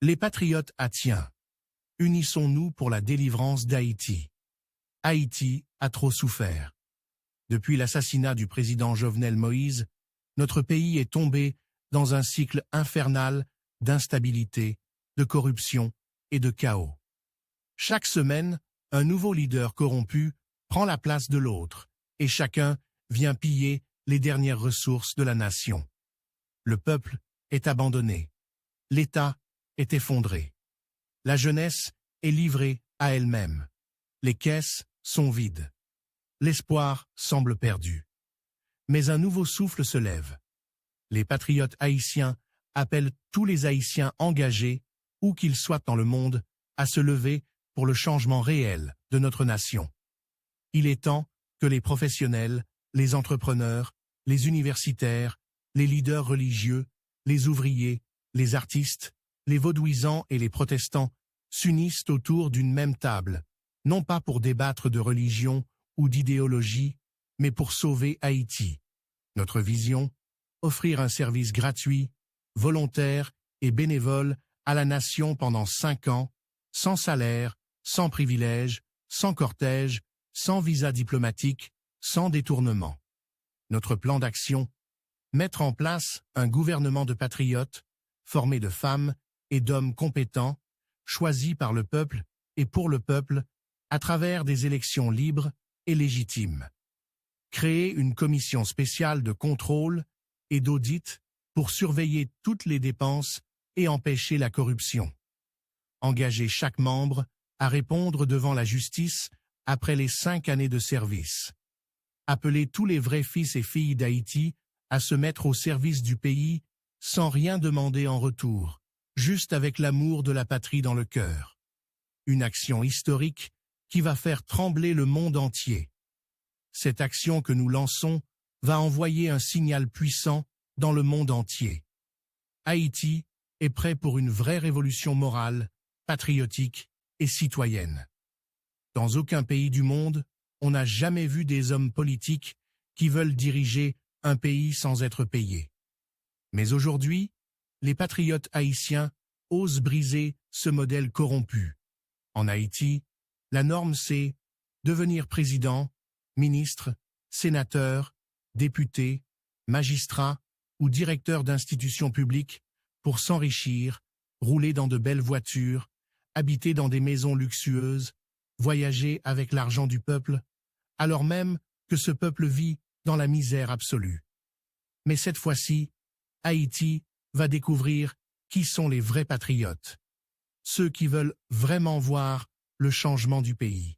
Les patriotes haïtiens, unissons-nous pour la délivrance d'Haïti. Haïti a trop souffert. Depuis l'assassinat du président Jovenel Moïse, notre pays est tombé dans un cycle infernal d'instabilité, de corruption et de chaos. Chaque semaine, un nouveau leader corrompu prend la place de l'autre, et chacun vient piller les dernières ressources de la nation. Le peuple est abandonné. L'État est effondré. La jeunesse est livrée à elle-même. Les caisses sont vides. L'espoir semble perdu. Mais un nouveau souffle se lève. Les patriotes haïtiens appellent tous les Haïtiens engagés, où qu'ils soient dans le monde, à se lever pour le changement réel de notre nation. Il est temps que les professionnels, les entrepreneurs, les universitaires, les leaders religieux, les ouvriers, les artistes, les vaudouisants et les protestants s'unissent autour d'une même table, non pas pour débattre de religion ou d'idéologie, mais pour sauver Haïti. Notre vision, offrir un service gratuit, volontaire et bénévole à la nation pendant 5 ans, sans salaire, sans privilège, sans cortège, sans visa diplomatique, sans détournement. Notre plan d'action, mettre en place un gouvernement de patriotes, formé de femmes et d'hommes compétents, choisis par le peuple et pour le peuple, à travers des élections libres et légitimes. Créer une commission spéciale de contrôle et d'audit pour surveiller toutes les dépenses et empêcher la corruption. Engager chaque membre à répondre devant la justice après les 5 années de service. Appeler tous les vrais fils et filles d'Haïti à se mettre au service du pays sans rien demander en retour, juste avec l'amour de la patrie dans le cœur. Une action historique qui va faire trembler le monde entier. Cette action que nous lançons va envoyer un signal puissant dans le monde entier. Haïti est prêt pour une vraie révolution morale, patriotique et citoyenne. Dans aucun pays du monde, on n'a jamais vu des hommes politiques qui veulent diriger un pays sans être payés. Mais aujourd'hui, les patriotes haïtiens osent briser ce modèle corrompu. En Haïti, la norme c'est devenir président, ministre, sénateur, député, magistrat ou directeur d'institutions publiques pour s'enrichir, rouler dans de belles voitures, habiter dans des maisons luxueuses, voyager avec l'argent du peuple, alors même que ce peuple vit dans la misère absolue. Mais cette fois-ci, Haïti va découvrir qui sont les vrais patriotes, ceux qui veulent vraiment voir le changement du pays,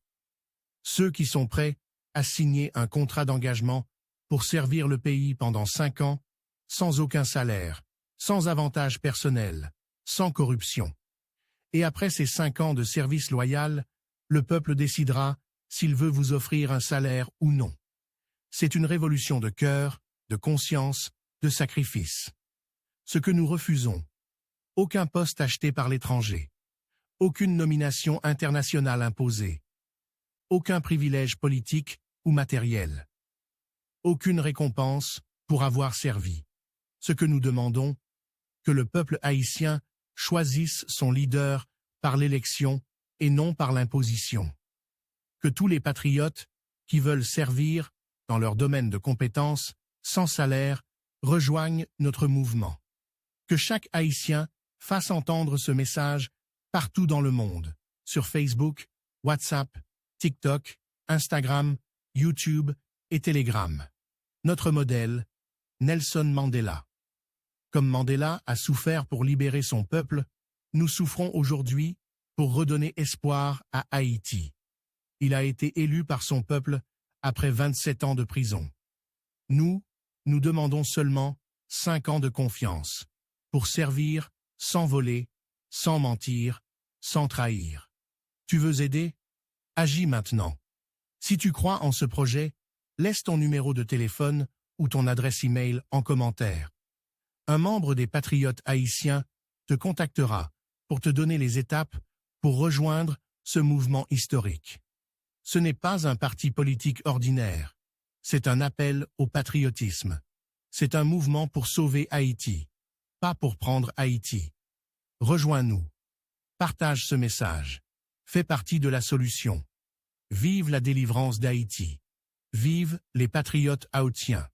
ceux qui sont prêts à signer un contrat d'engagement pour servir le pays pendant 5 ans, sans aucun salaire, sans avantage personnel, sans corruption. Et après ces 5 ans de service loyal, le peuple décidera s'il veut vous offrir un salaire ou non. C'est une révolution de cœur, de conscience, de sacrifice. Ce que nous refusons, aucun poste acheté par l'étranger, aucune nomination internationale imposée, aucun privilège politique ou matériel, aucune récompense pour avoir servi. Ce que nous demandons, que le peuple haïtien choisisse son leader par l'élection et non par l'imposition. Que tous les patriotes qui veulent servir dans leur domaine de compétences, sans salaire, rejoignent notre mouvement. Que chaque Haïtien fasse entendre ce message partout dans le monde, sur Facebook, WhatsApp, TikTok, Instagram, YouTube et Telegram. Notre modèle, Nelson Mandela. Comme Mandela a souffert pour libérer son peuple, nous souffrons aujourd'hui pour redonner espoir à Haïti. Il a été élu par son peuple après 27 ans de prison. Nous demandons seulement 5 ans de confiance, pour servir sans voler, sans mentir, sans trahir. Tu veux aider? Agis maintenant. Si tu crois en ce projet, laisse ton numéro de téléphone ou ton adresse e-mail en commentaire. Un membre des patriotes haïtiens te contactera pour te donner les étapes pour rejoindre ce mouvement historique. Ce n'est pas un parti politique ordinaire. C'est un appel au patriotisme. C'est un mouvement pour sauver Haïti, pas pour prendre Haïti. Rejoins-nous. Partage ce message. Fais partie de la solution. Vive la délivrance d'Haïti. Vive les patriotes haïtiens.